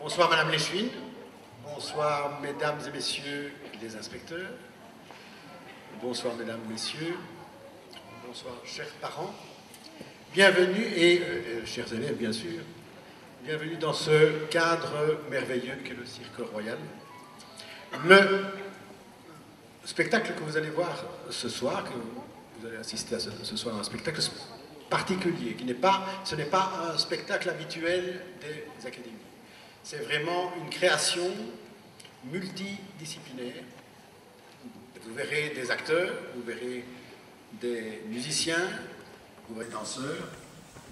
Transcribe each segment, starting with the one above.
Bonsoir Madame Léchevin, bonsoir Mesdames et Messieurs les inspecteurs, bonsoir Mesdames, Messieurs, bonsoir chers parents, bienvenue et chers élèves bien sûr, bienvenue dans ce cadre merveilleux qu'est le Cirque Royal. Le spectacle que vous allez voir ce soir, que vous allez assister à ce soir à un spectacle particulier, ce n'est pas un spectacle habituel des académies. C'est vraiment une création multidisciplinaire. Vous verrez des acteurs, vous verrez des musiciens, vous verrez des danseurs,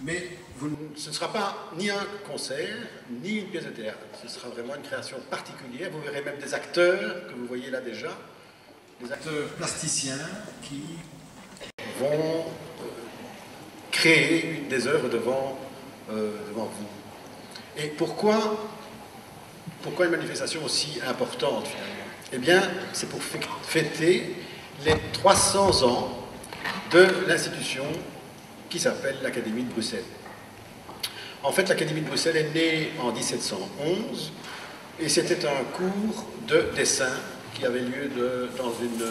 mais ce ne sera pas ni un concert, ni une pièce de théâtre. Ce sera vraiment une création particulière. Vous verrez même des acteurs, que vous voyez là déjà, des acteurs plasticiens qui vont créer des œuvres devant vous. Et pourquoi une manifestation aussi importante finalement? Eh bien, c'est pour fêter les 300 ans de l'institution qui s'appelle l'Académie de Bruxelles. En fait, l'Académie de Bruxelles est née en 1711 et c'était un cours de dessin qui avait lieu dans une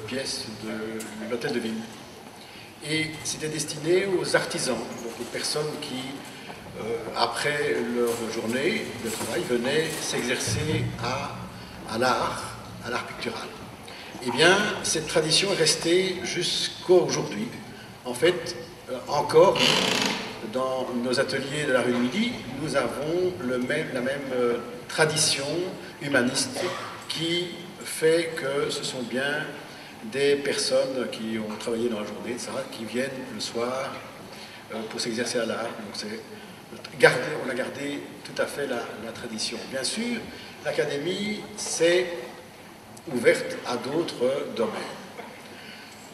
pièce de l'hôtel de ville. Et c'était destiné aux artisans, donc aux personnes qui, après leur journée de travail, venaient s'exercer à l'art pictural. Eh bien, cette tradition est restée jusqu'à aujourd'hui. En fait, encore, dans nos ateliers de la rue du Midi, nous avons la même tradition humaniste qui fait que ce sont bien des personnes qui ont travaillé dans la journée, etc., qui viennent le soir pour s'exercer à l'art. Donc on a gardé tout à fait la tradition. Bien sûr, l'académie s'est ouverte à d'autres domaines.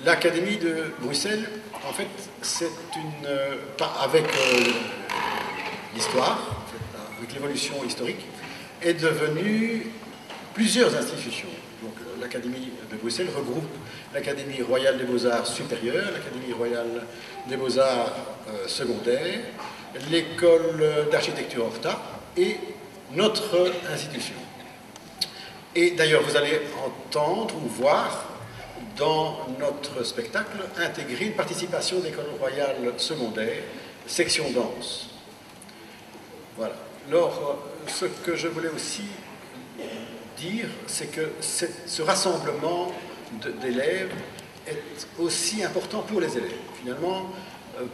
L'académie de Bruxelles, en fait, c'est avec l'histoire, en fait, avec l'évolution historique, est devenue plusieurs institutions. Donc l'Académie de Bruxelles regroupe l'Académie royale des beaux-arts supérieurs, l'Académie royale des beaux-arts secondaires, l'école d'architecture Horta et notre institution. Et d'ailleurs, vous allez entendre ou voir dans notre spectacle intégrer une participation de l'école royale secondaire, section danse. Voilà. Alors, ce que je voulais aussi dire, c'est que ce rassemblement d'élèves est aussi important pour les élèves, finalement,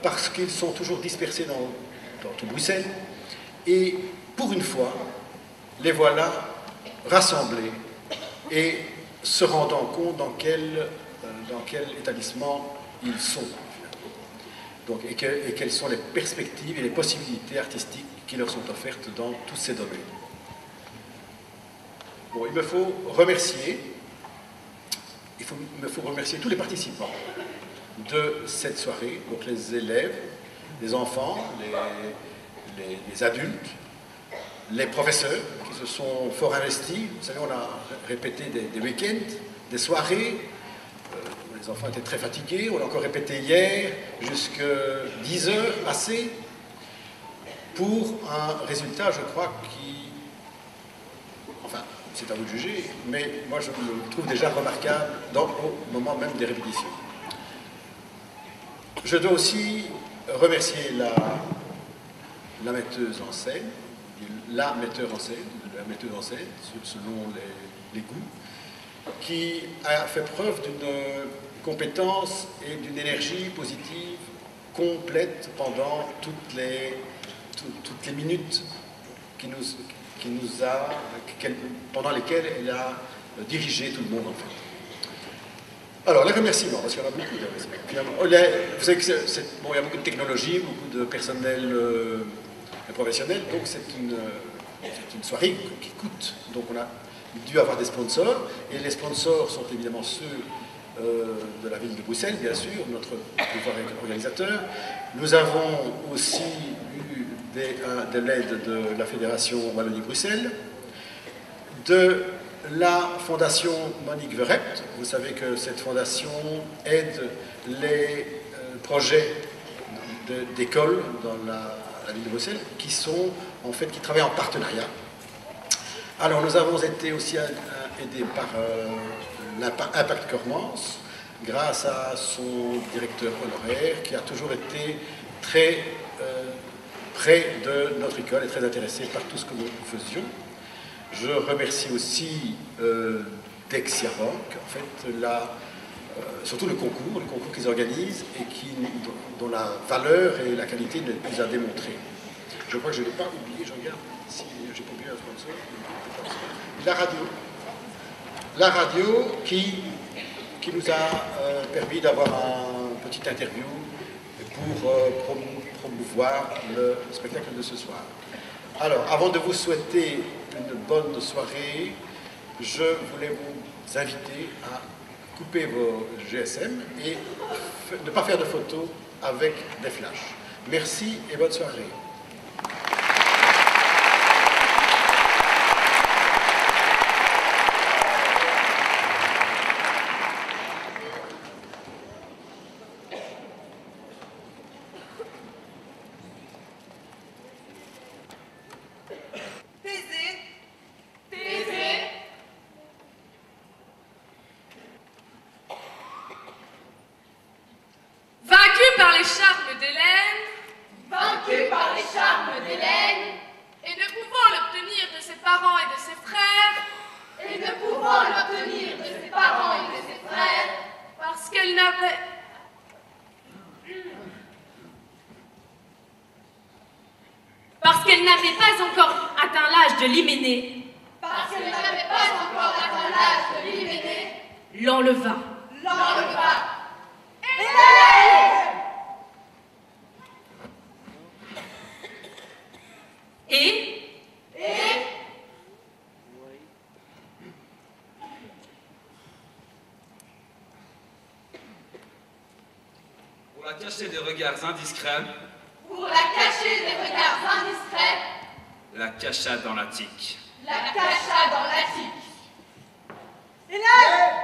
parce qu'ils sont toujours dispersés dans tout Bruxelles, et pour une fois, les voilà rassemblés et se rendant compte dans quel établissement ils sont, donc, et quelles sont les perspectives et les possibilités artistiques qui leur sont offertes dans tous ces domaines. Bon, il me faut remercier tous les participants de cette soirée, donc les élèves, les enfants, les adultes, les professeurs qui se sont fort investis. Vous savez, on a répété des week-ends, des soirées. Les enfants étaient très fatigués. On a encore répété hier jusqu'à 10 heures passées pour un résultat, je crois, qui... Enfin, c'est à vous de juger, mais moi je le trouve déjà remarquable au moment même des répétitions. Je dois aussi remercier la metteuse en scène, la metteuse en scène, selon les goûts, qui a fait preuve d'une compétence et d'une énergie positive complète pendant toutes les minutes pendant lesquelles elle a dirigé tout le monde en fait. Alors les remerciements, parce qu'il y en a beaucoup de remerciements. Vous savez que il y a beaucoup de technologie, beaucoup de personnel professionnel, donc c'est une soirée qui coûte. Donc on a dû avoir des sponsors, et les sponsors sont évidemment ceux de la ville de Bruxelles, bien sûr, notre pouvoir organisateur. Nous avons aussi eu de l'aide de la Fédération Wallonie-Bruxelles, de la Fondation Monique Verrept. Vous savez que cette fondation aide les projets d'écoles dans la ville de Bruxelles qui travaillent en partenariat. Alors nous avons été aussi aidés par l'Impact Cormance, grâce à son directeur honoraire qui a toujours été très près de notre école et très intéressé par tout ce que nous faisions. Je remercie aussi Dexia Rock, en fait, surtout le concours qu'ils organisent et dont la valeur et la qualité n'est plus à démontrer. Je crois que je ne l'ai pas oublié, je regarde si j'ai pas oublié un sponsor. La radio qui nous a permis d'avoir une petite interview pour promouvoir le spectacle de ce soir. Alors, avant de vous souhaiter une bonne soirée, je voulais vous inviter à couper vos GSM et ne pas faire de photos avec des flashs. Merci et bonne soirée. Et ne pouvant l'obtenir de ses parents et de ses frères, parce qu'elle n'avait pas encore atteint l'âge de l'hyménée, l'enleva. Et pour la cacher des regards indiscrets, la cacha dans l'attique. Hélène!